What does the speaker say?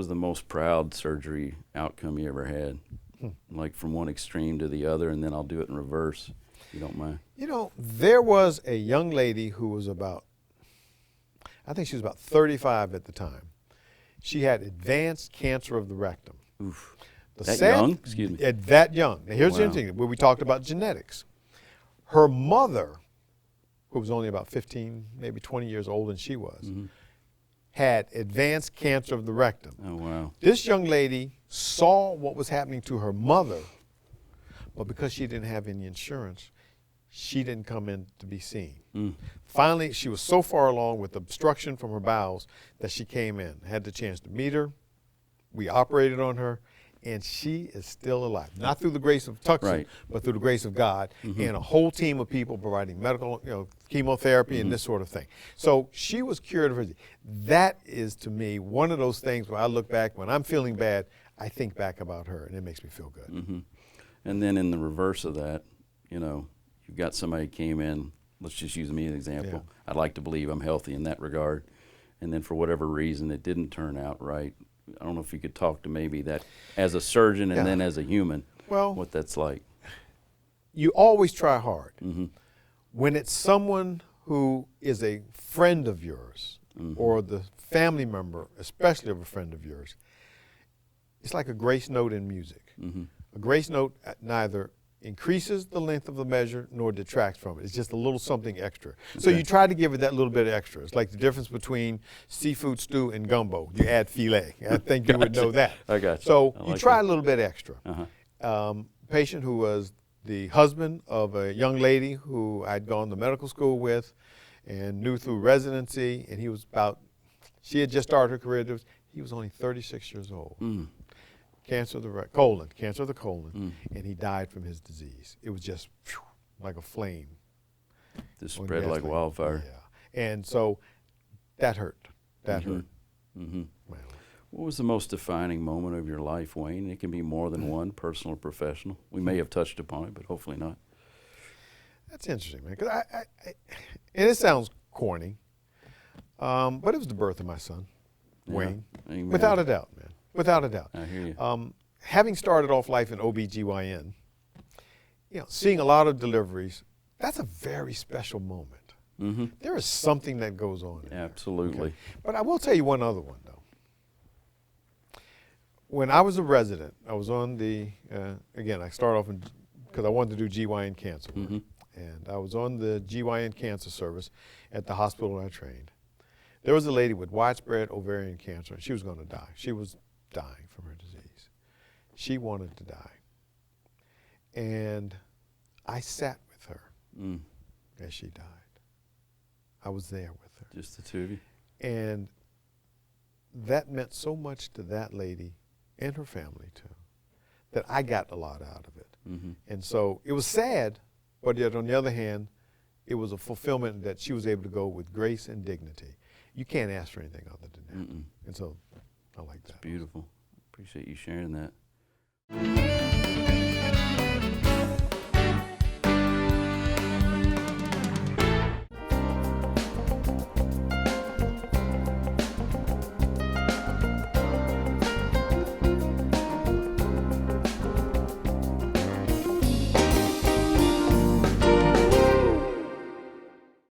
was the most proud surgery outcome you ever had? Like from one extreme to the other, and then I'll do it in reverse, if you don't mind. You know, there was a young lady who was about, I think she was about 35 at the time. She had advanced cancer of the rectum. Oof. That young? Excuse me. That young. Now here's the Wow. interesting thing, where we talked about genetics. Her mother, who was only about 15, maybe 20 years older than she was, had advanced cancer of the rectum. Oh, wow. This young lady saw what was happening to her mother, but because she didn't have any insurance, she didn't come in to be seen. Finally, she was so far along with obstruction from her bowels that she came in, had the chance to meet her. We operated on her, and she is still alive. Not through the grace of Tuckson, but through the grace of God, and a whole team of people providing medical, chemotherapy and this sort of thing. So she was cured of her disease. That is, to me, one of those things where I look back, when I'm feeling bad, I think back about her, and it makes me feel good. And then in the reverse of that, you've got somebody came in, let's just use me as an example. Yeah. I'd like to believe I'm healthy in that regard. And then for whatever reason, it didn't turn out right. I don't know if you could talk to maybe that as a surgeon and then as a human, what that's like. You always try hard. When it's someone who is a friend of yours or the family member, especially of a friend of yours, it's like a grace note in music. A grace note neither increases the length of the measure nor detracts from it. It's just a little something extra. So you try to give it that little bit of extra. It's like the difference between seafood stew and gumbo. You add filet. I think you would know that. I got you. So I you like try that. a little bit extra. Patient who was the husband of a young lady who I'd gone to medical school with and knew through residency, and she had just started her career. He was only 36 years old. Cancer of the colon, and he died from his disease. It was just like a flame. Just spread like wildfire. Yeah, and so that hurt. That hurt. What was the most defining moment of your life, Wayne? It can be more than one, personal or professional. We may have touched upon it, but hopefully not. That's interesting, man. 'Cause and it sounds corny, but it was the birth of my son, Wayne. Amen. Without a doubt, man. Without a doubt. I hear you. Having started off life in OBGYN, seeing a lot of deliveries, that's a very special moment. There is something that goes on. Absolutely. Okay? But I will tell you one other one, though. When I was a resident, I was on again, I started off because I wanted to do GYN cancer work. And I was on the GYN cancer service at the hospital I trained. There was a lady with widespread ovarian cancer, and she was going to die. She was dying from her disease. She wanted to die. And I sat with her as she died. I was there with her. Just the two of you? And that meant so much to that lady and her family, too, that I got a lot out of it. And so it was sad, but yet on the other hand, it was a fulfillment that she was able to go with grace and dignity. You can't ask for anything other than that. And so I like that. It's beautiful. Appreciate you sharing that.